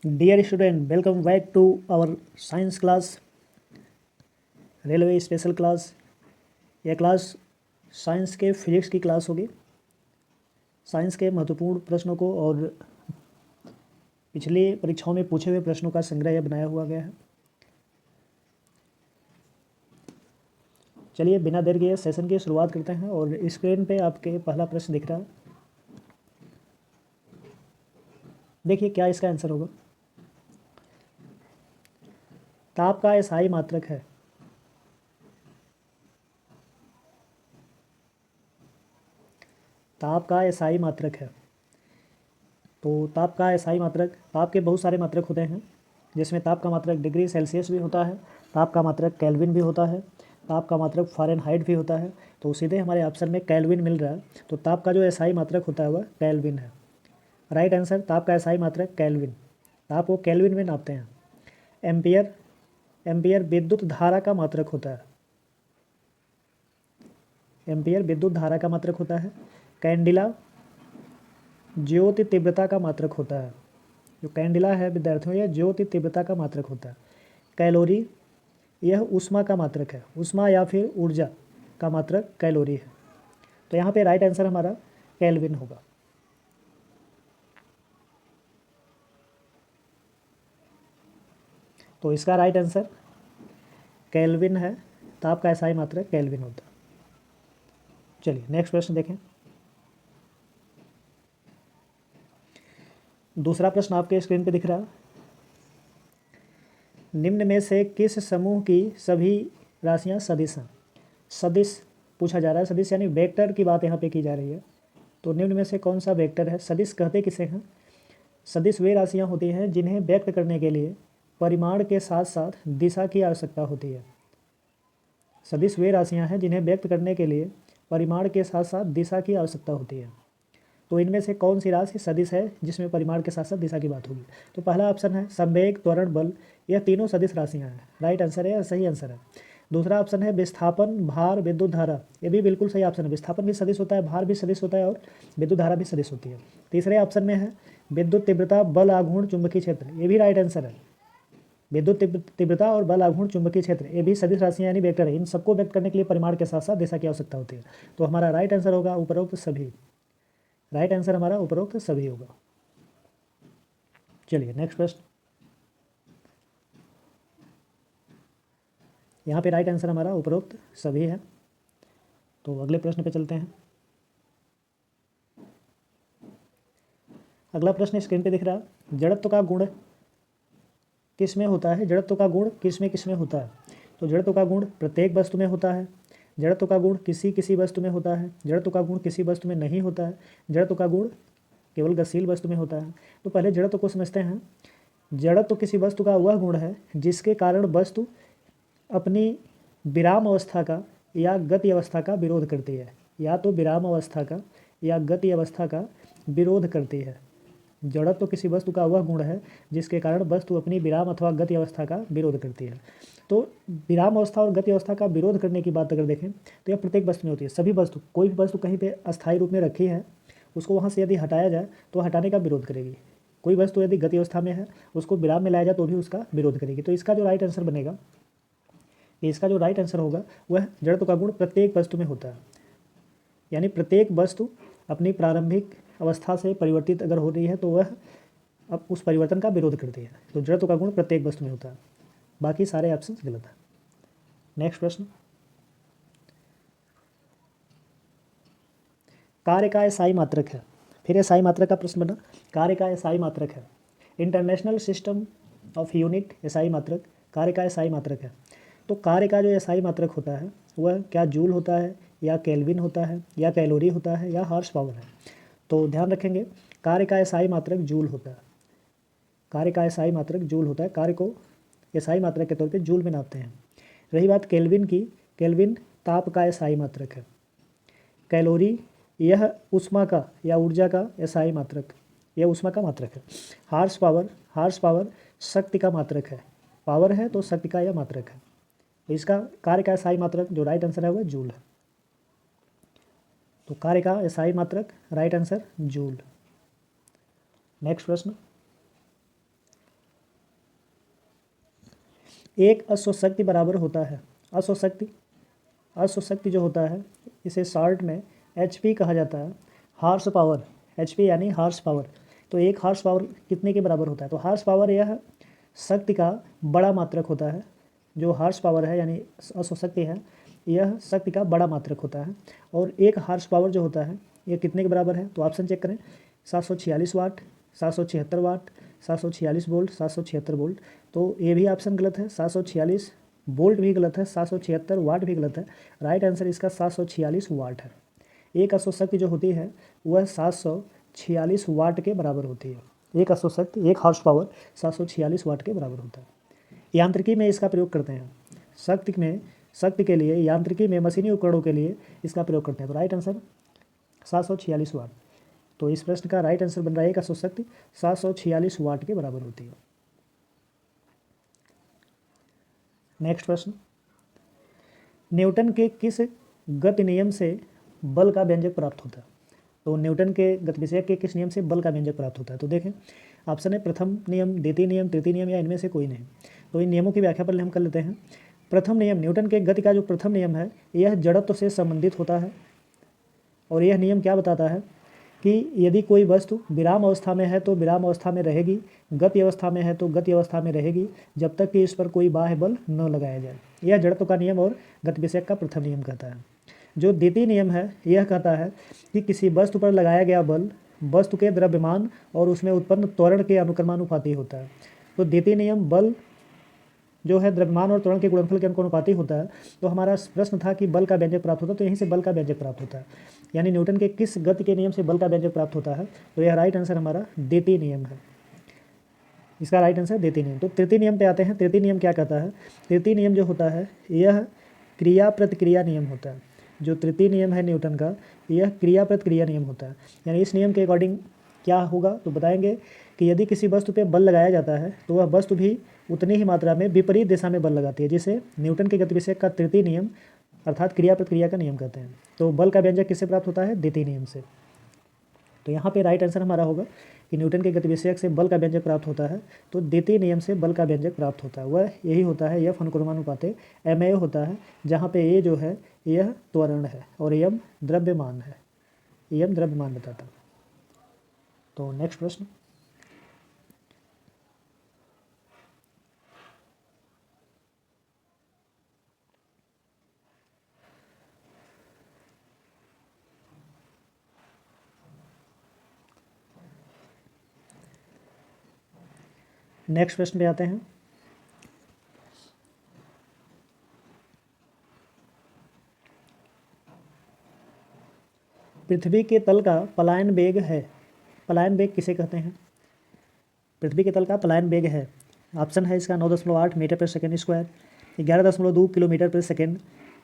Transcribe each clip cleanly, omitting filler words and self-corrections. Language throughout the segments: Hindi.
Dear student, welcome back to our science class, railway special class. यह क्लास साइंस के फिजिक्स की क्लास होगी। साइंस के महत्वपूर्ण प्रश्नों को और पिछली परीक्षाओं में पूछे हुए प्रश्नों का संग्रह बनाया हुआ गया है। चलिए बिना देर के सेशन की शुरुआत करते हैं और स्क्रीन पे आपके पहला प्रश्न दिख रहा है। देखिए क्या इसका आंसर होगा। ताप का एसआई मात्रक है। ताप का एसआई मात्रक है। तो ताप का एसआई मात्रक, ताप के बहुत सारे मात्रक होते हैं जिसमें ताप का मात्रक डिग्री सेल्सियस भी होता है, ताप का मात्रक केल्विन भी होता है, ताप का मात्रक फ़ारेनहाइट भी होता है। तो सीधे हमारे ऑप्शन में केल्विन मिल रहा है। तो ताप का जो एसआई मात्रक होता है वह केल्विन है। राइट आंसर, ताप का एसआई मात्रक केल्विन। ताप को केल्विन में नापते हैं। एम्पियर, एम्पियर विद्युत धारा का मात्रक होता है। एम्पियर विद्युत धारा का मात्रक होता है। कैंडिला ज्योति तीव्रता का मात्रक होता है। जो कैंडिला है विद्यार्थियों, यह ज्योति तीव्रता का मात्रक होता है। कैलोरी, यह ऊष्मा का मात्रक है। ऊष्मा या फिर ऊर्जा का मात्रक कैलोरी है। तो यहाँ पे राइट आंसर हमारा केल्विन होगा। तो इसका राइट आंसर केल्विन है। ताप का एसआई मात्रक केल्विन होता है। चलिए नेक्स्ट प्रश्न देखें। दूसरा प्रश्न आपके स्क्रीन पे दिख रहा है। निम्न में से किस समूह की सभी राशियां सदिश हैं। सदिश पूछा जा रहा है। सदिश यानी वेक्टर की बात यहाँ पे की जा रही है। तो निम्न में से कौन सा वेक्टर है। सदिश कहते किसे हैं। सदिश वे राशियां होती हैं जिन्हें व्यक्त करने के लिए परिमाण के साथ साथ दिशा की आवश्यकता होती है। सदिश वे राशियां हैं जिन्हें व्यक्त करने के लिए परिमाण के साथ साथ दिशा की आवश्यकता होती है। तो इनमें से कौन सी राशि सदिश है जिसमें परिमाण के साथ साथ दिशा की बात होगी। तो पहला ऑप्शन है संवेग, त्वरण, बल। यह तीनों सदिश राशियां हैं। राइट आंसर है, सही आंसर है। दूसरा ऑप्शन है विस्थापन, भार, विद्युत धारा। ये भी बिल्कुल सही ऑप्शन है। विस्थापन भी सदिश होता है, भार भी सदिश होता है और विद्युत धारा भी सदिश होती है। तीसरे ऑप्शन में है विद्युत तीव्रता, बल आघूर्ण, चुंबकीय क्षेत्र। ये भी राइट आंसर है। विद्युत तीव्रता और बल आघूर्ण, चुंबकीय क्षेत्र, ये भी सदिश राशियां यानी वेक्टर है। इन सबको व्यक्त करने के लिए परिमाण के साथ साथ दिशा की आवश्यकता होती है। तो हमारा राइट आंसर होगा उपरोक्त सभी। राइट आंसर हमारा उपरोक्त सभी होगा। चलिए नेक्स्ट प्रश्न। यहाँ पे राइट आंसर हमारा उपरोक्त सभी है। तो अगले प्रश्न पे चलते हैं। अगला प्रश्न स्क्रीन पे दिख रहा है। जड़त्व का गुण किस में होता है। जड़त्व का गुण किस में होता है। तो जड़त्व का गुण प्रत्येक वस्तु में होता है। जड़त्व का गुण किसी किसी वस्तु में होता है। जड़त्व का गुण किसी वस्तु में नहीं होता है। जड़त्व का गुण केवल गतिशील वस्तु में होता है। तो पहले जड़त्व को समझते हैं। जड़त्व किसी वस्तु का वह गुण है जिसके कारण वस्तु अपनी विराम अवस्था का या गति अवस्था का विरोध करती है। या तो विराम अवस्था का या गति अवस्था का विरोध करती है। जड़त्व किसी वस्तु का वह गुण है जिसके कारण वस्तु अपनी विराम अथवा गति अवस्था का विरोध करती है। तो विराम अवस्था और गति अवस्था का विरोध करने की बात अगर देखें तो यह प्रत्येक वस्तु में होती है। सभी वस्तु, कोई भी वस्तु कहीं पे अस्थायी रूप में रखी है, उसको वहाँ से यदि हटाया जाए तो हटाने का विरोध करेगी। कोई वस्तु यदि गति अवस्था में है, उसको विराम में लाया जाए तो भी उसका विरोध करेगी। तो इसका जो राइट आंसर बनेगा, इसका जो राइट आंसर होगा वह जड़त्व का गुण प्रत्येक वस्तु में होता है। यानी प्रत्येक वस्तु अपनी प्रारंभिक अवस्था से परिवर्तित अगर हो रही है तो वह अब उस परिवर्तन का विरोध करती है। तो जड़त्व का गुण प्रत्येक वस्तु में होता है। बाकी सारे ऑप्शन गलत है। नेक्स्ट प्रश्न। कार्य का एसआई मात्रक है। फिर एसआई मात्रक का प्रश्न बना। कार्य का एसआई मात्रक है international system of unit. SI मात्रक कार्य का एसआई मात्रक है। तो कार्य का जो एसआई मात्रक होता है वह क्या जूल होता है, या केल्विन होता है, या कैलोरी होता है, या हॉर्स पावर है। तो ध्यान रखेंगे, कार्य का एसआई मात्रक जूल होता है। कार्य का एसआई मात्रक जूल होता है। कार्य को एसआई मात्रक के तौर पे जूल में नापते हैं। रही बात केल्विन की, केल्विन ताप का एसआई मात्रक है। कैलोरी यह ऊष्मा का या ऊर्जा का एसआई मात्रक, यह ऊष्मा का मात्रक है। हार्स पावर, हार्स पावर शक्ति का मात्रक है। पावर है तो शक्ति का यह मात्रक है। तो इसका कार्य का एसआई मात्रक जो राइट आंसर है वह जूल है। तो कार्य का एसआई मात्रक राइट आंसर जूल। नेक्स्ट प्रश्न। एक अश्वशक्ति बराबर होता है, अश्वशक्ति जो होता है इसे शॉर्ट में HP कहा जाता है, हार्स पावर, HP यानी हार्स पावर। तो एक हार्स पावर कितने के बराबर होता है? तो हार्स पावर यह शक्ति का बड़ा मात्रक होता है। जो हार्स पावर है यानी अश्वशक्ति है, यह शक्ति का बड़ा मात्रक होता है। और एक हार्स पावर जो होता है यह कितने के बराबर है? तो ऑप्शन चेक करें, 746 वाट, 776 वाट, 746 वोल्ट, 776 वोल्ट। तो ये भी ऑप्शन गलत है, 746 वोल्ट भी गलत है, 776 वाट भी गलत है। राइट आंसर इसका 746 वाट है। एक अश्वशक्ति जो होती है वह 746 वाट के बराबर होती है। एक अश्वशक्ति, एक हॉर्स पावर 746 वाट के बराबर होता है। यांत्रिकी में इसका प्रयोग करते हैं, शक्ति के लिए यांत्रिकी में मशीनी उपकरणों के लिए इसका प्रयोग करते हैं। तो राइट आंसर 746 वाट। तो इस प्रश्न का राइट आंसर बन रहा है एक अश्वशक्ति 746 वाट के बराबर होती है। नेक्स्ट प्रश्न, न्यूटन के किस गति नियम से बल का व्यंजक प्राप्त होता है? तो न्यूटन के गतिविषयक के किस नियम से बल का व्यंजक प्राप्त होता है? तो देखें, ऑप्शन है प्रथम नियम, द्वितीय नियम, तृतीय नियम या इनमें से कोई नहीं। तो इन नियमों की व्याख्या पहले हम कर लेते हैं। प्रथम नियम, न्यूटन के गति का जो प्रथम नियम है यह जड़त्व से संबंधित होता है। और यह नियम क्या बताता है कि यदि कोई वस्तु विराम अवस्था में है तो विराम अवस्था में रहेगी, गति अवस्था में है तो गति अवस्था में रहेगी, जब तक कि इस पर कोई बाह्य बल न लगाया जाए। यह जड़त्व का नियम और गतिविषयक का प्रथम नियम कहता है। जो द्वितीय नियम है यह कहता है कि किसी वस्तु पर लगाया गया बल वस्तु के द्रव्यमान और उसमें उत्पन्न त्वरण के अनुक्रमानुपाती होता है। तो द्वितीय नियम बल जो है द्रव्यमान और त्वरण के गुणनफल के अनुपाती होता है। तो हमारा प्रश्न था कि बल का व्यंजक प्राप्त होता है, तो यहीं से बल का व्यंजक प्राप्त होता है। यानी न्यूटन के किस गति के नियम से बल का व्यंजक प्राप्त होता है? तो यह राइट आंसर हमारा द्वितीय नियम है। इसका राइट आंसर द्वितीय नियम। तो तृतीय नियम पे आते हैं। तृतीय नियम क्या कहता है? तृतीय नियम जो होता है यह क्रिया प्रतिक्रिया नियम होता है। जो तृतीय नियम है न्यूटन का, यह क्रिया प्रतिक्रिया नियम होता है। यानी इस नियम के अकॉर्डिंग क्या होगा? तो बताएंगे कि यदि किसी वस्तु पे बल लगाया जाता है तो वह वस्तु भी उतनी ही मात्रा में विपरीत दिशा में बल लगाती है, जिसे न्यूटन के गतिविषयक का तृतीय नियम अर्थात क्रिया प्रतिक्रिया का नियम कहते हैं। तो बल का व्यंजक किससे प्राप्त होता है? द्वितीय नियम से। तो यहाँ पे राइट आंसर हमारा होगा कि न्यूटन के गतिविषयक से बल का व्यंजक प्राप्त होता है तो द्वितीय नियम से बल का व्यंजक प्राप्त होता है। वह यही होता है, एफ अनुक्रमानुपाते ma होता है, जहाँ पे ए जो है यह त्वरण है और एम द्रव्यमान है, एम द्रव्यमान बताता है। तो नेक्स्ट प्रश्न, नेक्स्ट प्रश्न पे आते हैं। पृथ्वी के तल का पलायन वेग है, पलायन वेग किसे कहते हैं? पृथ्वी के तल का पलायन वेग है, ऑप्शन है इसका 9.8 मीटर पर सेकेंड स्क्वायर, 11.2 किलोमीटर पर सेकेंड,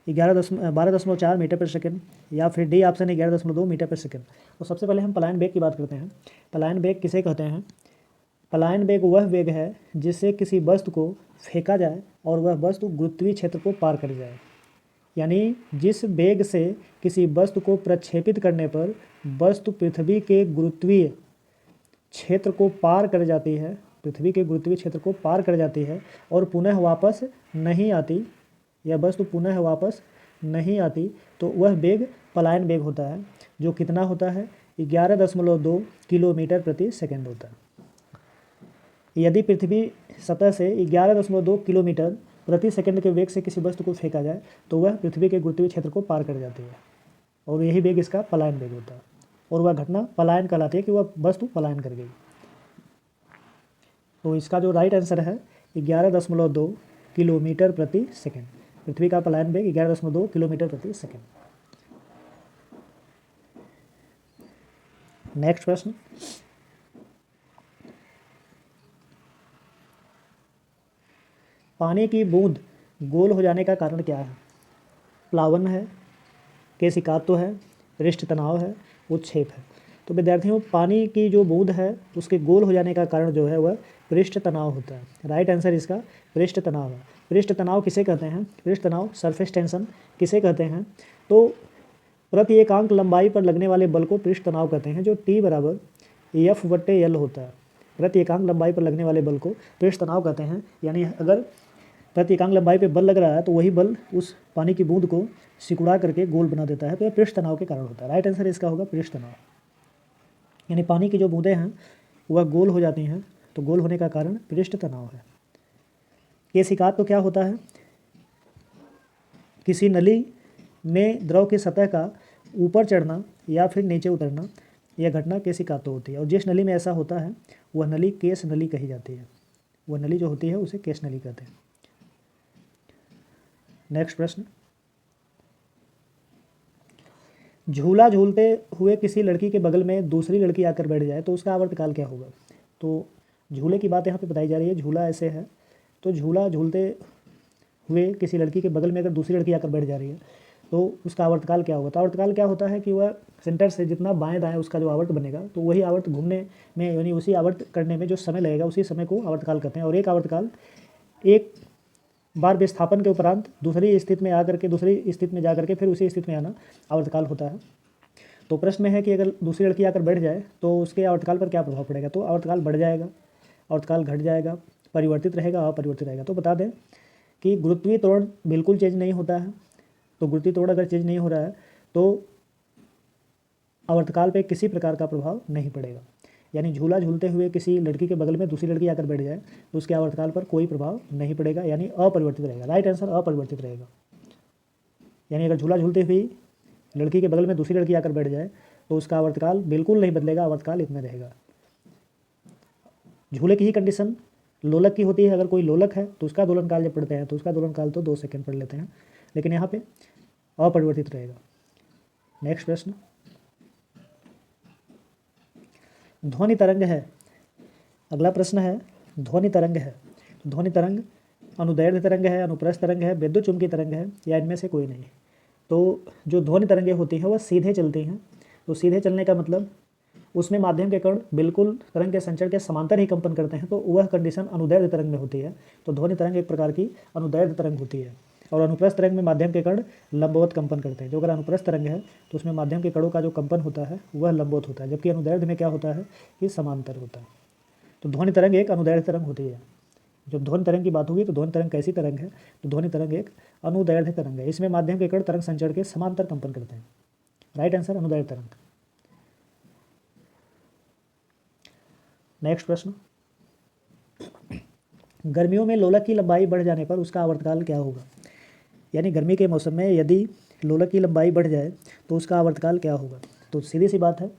12.4 मीटर पर सेकेंड, या फिर डी ऑप्शन है 11.2 मीटर पर सेकेंड। तो सबसे पहले हम पलायन वेग की बात करते हैं। पलायन वेग किसे कहते हैं? पलायन वेग वह वेग है जिससे किसी वस्तु को फेंका जाए और वह वस्तु गुरुत्वीय क्षेत्र को पार कर जाए। यानी जिस वेग से किसी वस्तु को प्रक्षेपित करने पर वस्तु पृथ्वी के गुरुत्वीय क्षेत्र को पार कर जाती है, पृथ्वी के गुरुत्वीय क्षेत्र को पार कर जाती है और पुनः वापस नहीं आती, यह वस्तु पुनः वापस नहीं आती, तो वह वेग पलायन वेग होता है, जो कितना होता है? 11.2 किलोमीटर प्रति सेकेंड होता है। यदि पृथ्वी सतह से 11.2 किलोमीटर प्रति सेकंड के वेग से किसी वस्तु को फेंका जाए तो वह पृथ्वी के गुरुत्वीय क्षेत्र को पार कर जाती है और यही वेग इसका पलायन वेग होता है। और वह घटना पलायन कहलाती है कि वह वस्तु पलायन कर गई। तो इसका जो राइट आंसर है 11.2 किलोमीटर प्रति सेकेंड। पृथ्वी का पलायन वेग 11.2 किलोमीटर प्रति सेकेंड। नेक्स्ट प्रश्न, पानी की बूंद गोल हो जाने का कारण क्या है? प्लावन है, केशिकात्व है, पृष्ठ तनाव है, उत्क्षेप है। तो विद्यार्थियों, पानी की जो बूंद है उसके गोल हो जाने का कारण जो है वह पृष्ठ तनाव होता है। राइट आंसर इसका पृष्ठ तनाव है। पृष्ठ तनाव किसे कहते हैं? पृष्ठ तनाव, सरफेस टेंशन किसे कहते हैं? तो प्रति एकांक लंबाई पर लगने वाले बल को पृष्ठ तनाव कहते हैं, जो T बराबर F/L होता है। प्रति एकांक लंबाई पर लगने वाले बल को पृष्ठ तनाव कहते हैं। यानी अगर प्रति एकांक लंबाई पे बल लग रहा है तो वही बल उस पानी की बूंद को सिकुड़ा करके गोल बना देता है, तो यह पृष्ठ तनाव के कारण होता है। राइट आंसर इसका होगा पृष्ठ तनाव। यानी पानी की जो बूंदें हैं वह गोल हो जाती हैं, तो गोल होने का कारण पृष्ठ तनाव है। केशिकात तो क्या होता है? किसी नली में द्रव की सतह का ऊपर चढ़ना या फिर नीचे उतरना, यह घटना केशिकात होती है। और जिस नली में ऐसा होता है वह नली केश नली कही जाती है। वह नली जो होती है उसे केश नली कहते हैं। नेक्स्ट प्रश्न, झूला झूलते हुए किसी लड़की के बगल में दूसरी लड़की आकर बैठ जाए तो उसका आवर्तकाल क्या होगा? तो झूले की बात यहाँ पे बताई जा रही है। झूला ऐसे है, तो झूला झूलते हुए किसी लड़की के बगल में अगर दूसरी लड़की आकर बैठ जा रही है तो उसका आवर्तकाल क्या होगा? तो आवर्तकाल क्या होता है कि वह सेंटर से जितना बाएं दाएं उसका जो आवर्त बनेगा तो वही आवर्त घूमने में, यानी उसी आवर्त करने में जो समय लगेगा उसी समय को आवर्तकाल कहते हैं। और एक आवर्तकाल एक बार विस्थापन के उपरांत दूसरी स्थिति में आकर के दूसरी स्थिति में जा करके फिर उसी स्थिति में आना आवर्तकाल होता है। तो प्रश्न में है कि अगर दूसरी लड़की आकर बैठ जाए तो उसके आवर्तकाल पर क्या प्रभाव पड़ेगा? तो आवर्तकाल बढ़ जाएगा, आवर्तकाल घट जाएगा, परिवर्तित रहेगा, अपरिवर्तित रहेगा। तो बता दें कि गुरुत्वीय त्वरण बिल्कुल चेंज नहीं होता है। तो गुरुत्वीय त्वरण अगर चेंज नहीं हो रहा है तो आवर्तकाल पे किसी प्रकार का प्रभाव नहीं पड़ेगा। यानी झूला झूलते हुए किसी लड़की के बगल में दूसरी लड़की आकर बैठ जाए तो उसके आवर्तकाल पर कोई प्रभाव नहीं पड़ेगा, यानी अपरिवर्तित रहेगा। राइट आंसर अपरिवर्तित रहेगा। यानी अगर झूला झूलते हुई लड़की के बगल में दूसरी लड़की आकर बैठ जाए तो उसका आवर्तकाल बिल्कुल नहीं बदलेगा, आवर्तकाल इतना रहेगा। झूले की ही कंडीशन लोलक की होती है। अगर कोई लोलक है तो उसका दोलनकाल जब पढ़ते हैं तो उसका दोलनकाल तो 2 सेकंड पढ़ लेते हैं, लेकिन यहाँ पे अपरिवर्तित रहेगा। नेक्स्ट प्रश्न, ध्वनि तरंग है। अगला प्रश्न है ध्वनि तरंग है। तो ध्वनि तरंग अनुदैर्ध्य तरंग है, अनुप्रस्थ तरंग है, विद्युत चुम्बकीय तरंग है, या इनमें से कोई नहीं। तो जो ध्वनि तरंगें होती हैं वह सीधे चलती हैं। तो सीधे चलने का मतलब उसमें माध्यम के कण बिल्कुल तरंग के संचरण के समांतर ही कंपन करते हैं, तो वह कंडीशन अनुदैर्ध्य तरंग में होती है। तो ध्वनि तरंग एक प्रकार की अनुदैर्ध्य तरंग होती है। और अनुप्रस्थ तरंग में माध्यम के कण लंबवत कंपन करते हैं। जो अगर अनुप्रस्थ तरंग है तो उसमें माध्यम के कणों का जो कंपन होता है वह लंबवत होता है, जबकि अनुदैर्ध्य में क्या होता है कि समांतर होता है। तो ध्वनि तरंग एक अनुदैर्ध्य तरंग होती है। जब ध्वनि तरंग की बात होगी तो ध्वनि तरंग कैसी तरंग है? तो ध्वनि तरंग एक अनुदैर्ध्य तरंग है। इसमें माध्यम के कण तरंग संचरण के समांतर कंपन करते हैं। राइट आंसर अनुदैर्ध्य तरंग। नेक्स्ट प्रश्न, गर्मियों में लोलक की लंबाई बढ़ जाने पर उसका आवर्तकाल क्या होगा? यानी गर्मी के मौसम में यदि लोलक की लंबाई बढ़ जाए तो उसका आवर्तकाल क्या होगा? तो सीधी सी बात है,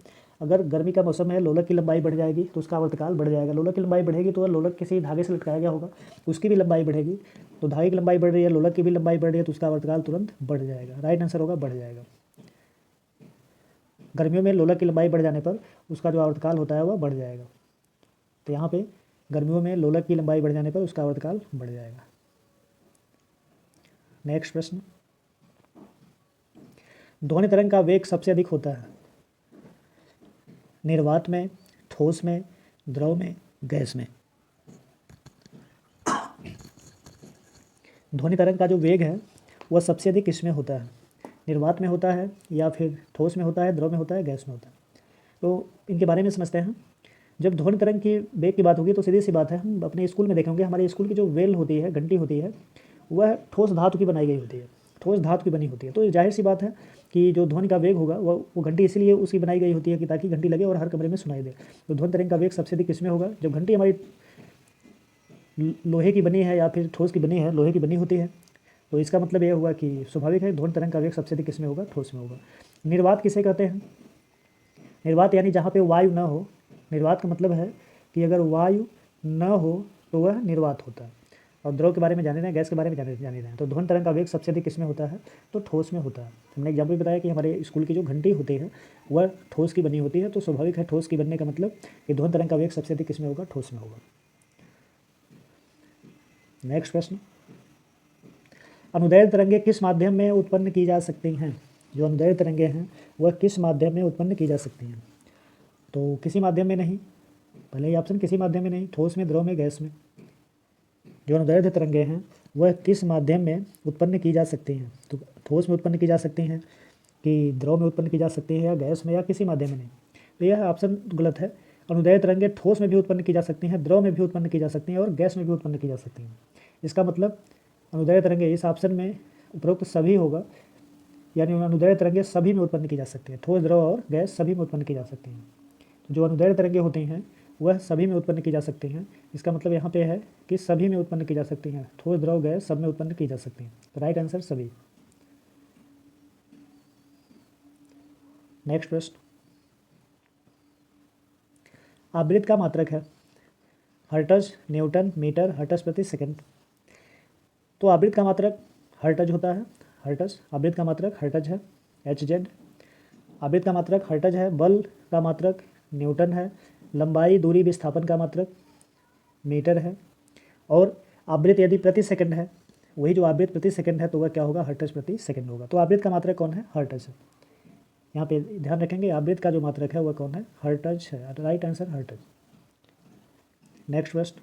अगर गर्मी का मौसम है, लोलक की लंबाई बढ़ जाएगी तो उसका आवर्तकाल बढ़ जाएगा। लोलक की लंबाई बढ़ेगी तो वह लोलक किसी धागे से लटकाया गया होगा, उसकी भी लंबाई बढ़ेगी। तो धागे की लंबाई बढ़ रही है, लोलक की भी लंबाई बढ़ रही है, तो उसका आवर्तकाल तुरंत बढ़ जाएगा। राइट आंसर होगा बढ़ जाएगा। गर्मियों में लोलक की लंबाई बढ़ जाने पर उसका जो आवर्तकाल होता है वह बढ़ जाएगा। तो यहाँ पे गर्मियों में लोलक की लंबाई बढ़ जाने पर उसका आवर्तकाल बढ़ जाएगा। नेक्स्ट प्रश्न, ध्वनि तरंग का वेग सबसे अधिक होता है निर्वात में, ठोस में, द्रव में, गैस में। ध्वनि तरंग का जो वेग है वह सबसे अधिक किसमें होता है? निर्वात में होता है, या फिर ठोस में होता है, द्रव में होता है, गैस में होता है। तो इनके बारे में समझते हैं। जब ध्वनि तरंग की वेग की बात होगी तो सीधी सी बात है, हम अपने स्कूल में देखेंगे हमारे स्कूल की जो वेल होती है, घंटी होती है, वह ठोस धातु की बनाई गई होती है, ठोस धातु की बनी होती है। तो जाहिर सी बात है कि जो ध्वनि का वेग होगा वो घंटी इसीलिए उसकी बनाई गई होती है कि ताकि घंटी लगे और हर कमरे में सुनाई दे। तो ध्वनि तरंग का वेग सबसे अधिक किसमें होगा? जब घंटी हमारी लोहे की बनी है या फिर ठोस की बनी है, लोहे की बनी होती है, तो इसका मतलब यह हुआ कि स्वाभाविक है ध्वनि तरंग का वेग सबसे अधिक किसमें होगा? ठोस में होगा। निर्वात किसे कहते हैं? निर्वात यानी जहाँ पे वायु न हो। निर्वात का मतलब है कि अगर वायु न हो तो वह निर्वात होता है। और द्रव के बारे में जाने रहे हैं, गैस के बारे में जाने रहे हैं। तो ध्वनि तरंग का वेग सबसे अधिक किसमें होता है? तो ठोस में होता है। हमने एग्जाम्पल बताया कि हमारे स्कूल की जो घंटी होती है वह ठोस की बनी होती है, तो स्वाभाविक है ठोस की बनने का मतलब कि ध्वनि तरंग का वेग सबसे अधिक किसमें होगा? ठोस में होगा। नेक्स्ट प्रश्न, अनुदैर्ध्य तरंगें किस माध्यम में उत्पन्न की जा सकती हैं? जो अनुदैर्ध्य तरंगें हैं वह किस माध्यम में उत्पन्न की जा सकती हैं? तो किसी माध्यम में नहीं, पहले ही ऑप्शन किसी माध्यम में नहीं, ठोस में, द्रव में, गैस में। जो अनुदैर्ध्य तरंगें हैं वह किस माध्यम में उत्पन्न की जा सकती हैं? तो ठोस में उत्पन्न की जा सकती हैं, कि द्रव में उत्पन्न की जा सकती है, या गैस में, या किसी माध्यम में नहीं। तो यह ऑप्शन गलत है। अनुदैर्ध्य तरंगें ठोस में भी उत्पन्न की जा सकती हैं, द्रव में भी उत्पन्न की जा सकती हैं और गैस में भी उत्पन्न की जा सकती हैं। इसका मतलब अनुदैर्घ्य तरंगे इस ऑप्शन में उपरोक्त सभी होगा, यानी अनुदैर्घ्य तरंगे सभी में उत्पन्न की जा सकती है। ठोस, द्रव और गैस सभी में उत्पन्न की जा सकती हैं। तो जो अनुदैर्घ्य तरंगे होती हैं वह सभी में उत्पन्न की जा सकती हैं। इसका मतलब यहाँ पे है कि सभी में उत्पन्न की जा सकती हैं। ठोस, द्रव, गैस सब में उत्पन्न की जा सकती हैं। राइट आंसर सभी। नेक्स्ट प्रश्न, आवृत्ति का मात्रक है हर्ट्ज, न्यूटन, मीटर, हर्ट्ज प्रति सेकंड। तो आवृत्ति का मात्रक हर्ट्ज होता है, हर्ट्ज। आवृत्ति का मात्रक हर्ट्ज है, HZ। आवृत्ति का मात्रक हर्ट्ज है। बल का मात्रक न्यूटन है। लंबाई, दूरी, विस्थापन का मात्रक मीटर है। और आवृत्ति यदि प्रति सेकंड है, वही जो आवृत्ति प्रति सेकंड है तो वह क्या होगा, हर्ट्ज प्रति सेकंड होगा। तो आवृत्ति का मात्रक कौन है, हर्ट्ज है। यहाँ पे ध्यान रखेंगे आवृत्ति का जो मात्रक है वह कौन है, हर्ट्ज है। Right answer hertz. नेक्स्ट प्रश्न,